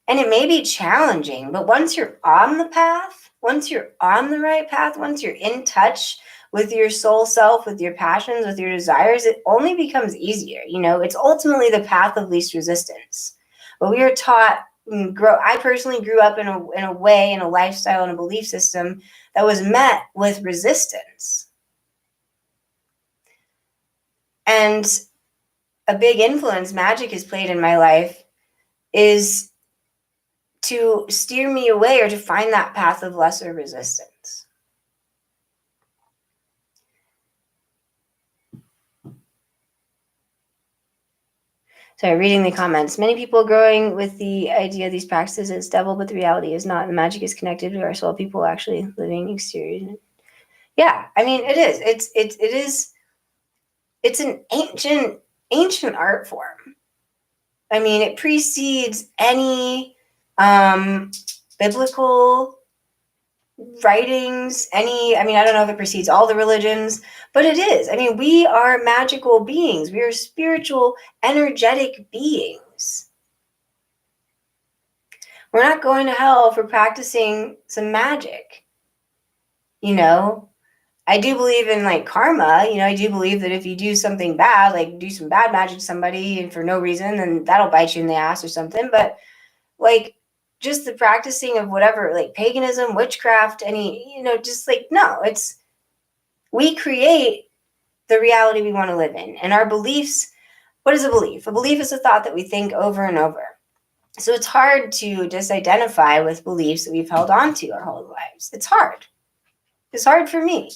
And it may be challenging, but once you're on the path, once you're on the right path, once you're in touch with your soul self, with your passions, with your desires, it only becomes easier. It's ultimately the path of least resistance. But we are taught, I personally grew up in a way, in a lifestyle, in a belief system that was met with resistance. And a big influence magic has played in my life is to steer me away, or to find that path of lesser resistance. Sorry, reading the comments. Many people growing with the idea of these practices as devil, but the reality is not. The magic is connected to our soul. People actually living exterior. Yeah, I mean, it is. It is. It's an ancient art form. I mean, it precedes any biblical writings, I don't know if it precedes all the religions, but it is. I mean, we are magical beings. We are spiritual, energetic beings. We're not going to hell for practicing some magic. I do believe in like karma. You know, I do believe that if you do something bad, like do some bad magic to somebody and for no reason, then that'll bite you in the ass or something. But like just the practicing of whatever, like paganism, witchcraft, any, you know, just like, no, it's, we create the reality we want to live in. And our beliefs, what is a belief? A belief is a thought that we think over and over. So it's hard to disidentify with beliefs that we've held on to our whole lives. It's hard. It's hard for me.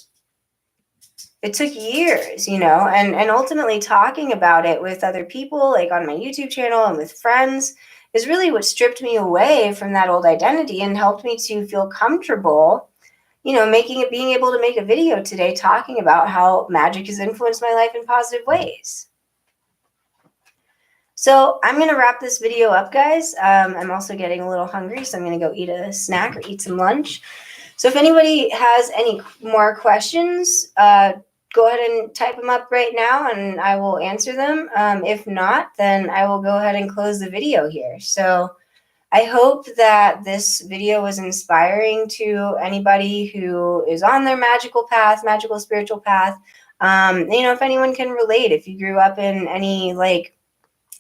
It took years, you know, and ultimately talking about it with other people, like on my YouTube channel and with friends, is really what stripped me away from that old identity and helped me to feel comfortable, you know, being able to make a video today talking about how magic has influenced my life in positive ways. So I'm going to wrap this video up, guys. I'm also getting a little hungry, so I'm going to go eat a snack or eat some lunch. So if anybody has any more questions, go ahead and type them up right now and I will answer them. If not, then I will go ahead and close the video here. So I hope that this video was inspiring to anybody who is on their magical path, magical spiritual path. You know, if anyone can relate, if you grew up in any like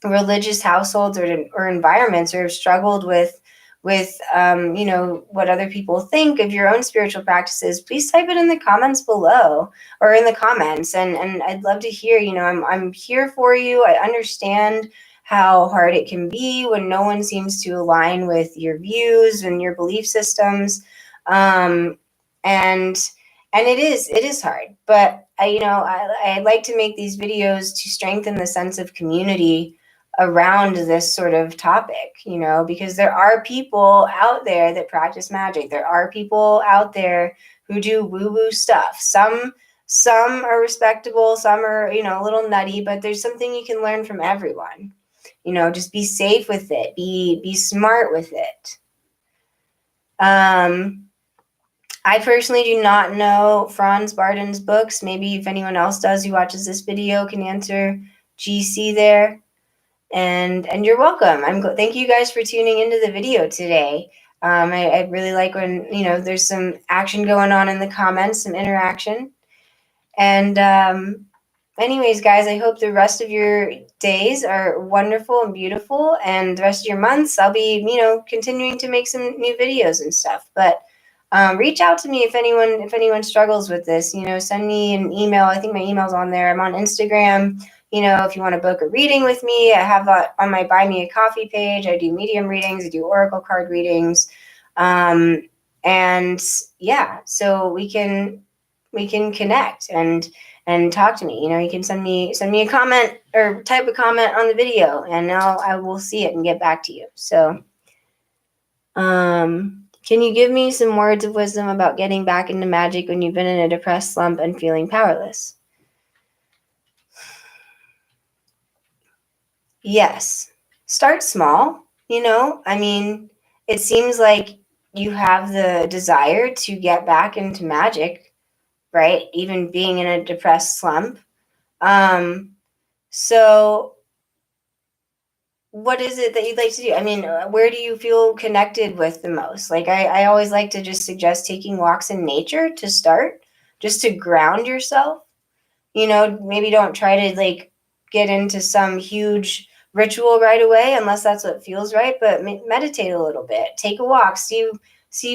religious households or environments, or have struggled with you know, what other people think of your own spiritual practices, please type it in the comments below or in the comments, and I'd love to hear. You know, I'm here for you. I understand how hard it can be when no one seems to align with your views and your belief systems, and it is hard, but I like to make these videos to strengthen the sense of community around this sort of topic, you know, because there are people out there that practice magic. There are people out there who do woo-woo stuff. Some are respectable, some are, you know, a little nutty, but there's something you can learn from everyone. You know, just be safe with it. Be smart with it. I personally do not know Franz Barden's books. Maybe if anyone else does who watches this video can answer GC there. And you're welcome. Thank you guys for tuning into the video today. I really like when, you know, there's some action going on in the comments, some interaction. And anyways, guys, I hope the rest of your days are wonderful and beautiful, and the rest of your months, I'll be, you know, continuing to make some new videos and stuff. But reach out to me if anyone struggles with this. You know, send me an email. I think my email's on there. I'm on Instagram. You know, if you want to book a reading with me, I have that on my Buy Me a Coffee page. I do medium readings. I do oracle card readings. And yeah, so we can connect and talk to me. You know, you can send me a comment or type a comment on the video, and I will see it and get back to you. So, can you give me some words of wisdom about getting back into magic when you've been in a depressed slump and feeling powerless? Yes. Start small, you know? I mean, it seems like you have the desire to get back into magic, right? Even being in a depressed slump. So what is it that you'd like to do? I mean, where do you feel connected with the most? Like, I always like to just suggest taking walks in nature to start, just to ground yourself. You know, maybe don't try to like get into some huge ritual right away unless that's what feels right, but meditate a little bit, take a walk, see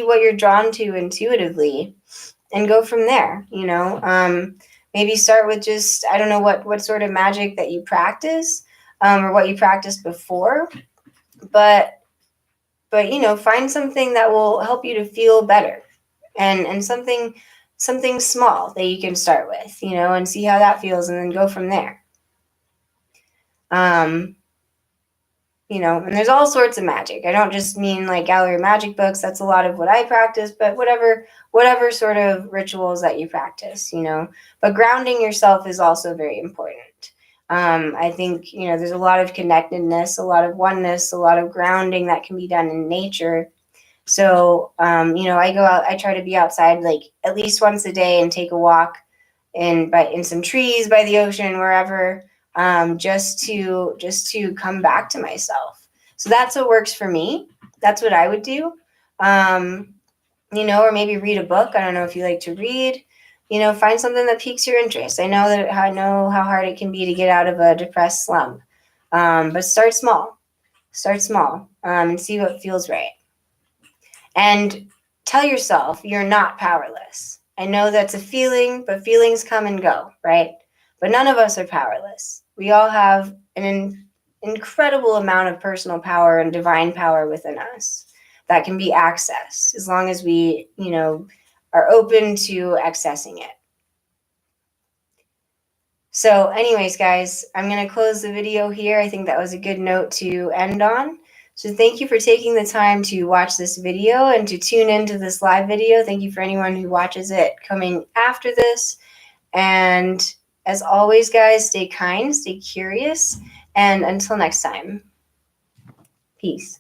what you're drawn to intuitively, and go from there. You know, maybe start with just, I don't know what sort of magic that you practice, or what you practiced before, but you know, find something that will help you to feel better, and something small that you can start with, you know, and see how that feels, and then go from there. You know, and there's all sorts of magic. I don't just mean like gallery magic books. That's a lot of what I practice, but whatever sort of rituals that you practice, you know, but grounding yourself is also very important. I think, you know, there's a lot of connectedness, a lot of oneness, a lot of grounding that can be done in nature. So, you know, I go out, I try to be outside like at least once a day and take a walk in some trees by the ocean, wherever, just to come back to myself. So that's what works for me. That's what I would do. You know, or maybe read a book. I don't know if you like to read. find something that piques your interest. I know how hard it can be to get out of a depressed slump. But start small. Start small, and see what feels right. And tell yourself you're not powerless. I know that's a feeling, but feelings come and go, right? But none of us are powerless. We all have an incredible amount of personal power and divine power within us that can be accessed as long as we, are open to accessing it. So anyways, guys, I'm going to close the video here. I think that was a good note to end on. So thank you for taking the time to watch this video and to tune into this live video. Thank you for anyone who watches it coming after this. And as always, guys, stay kind, stay curious, and until next time, peace.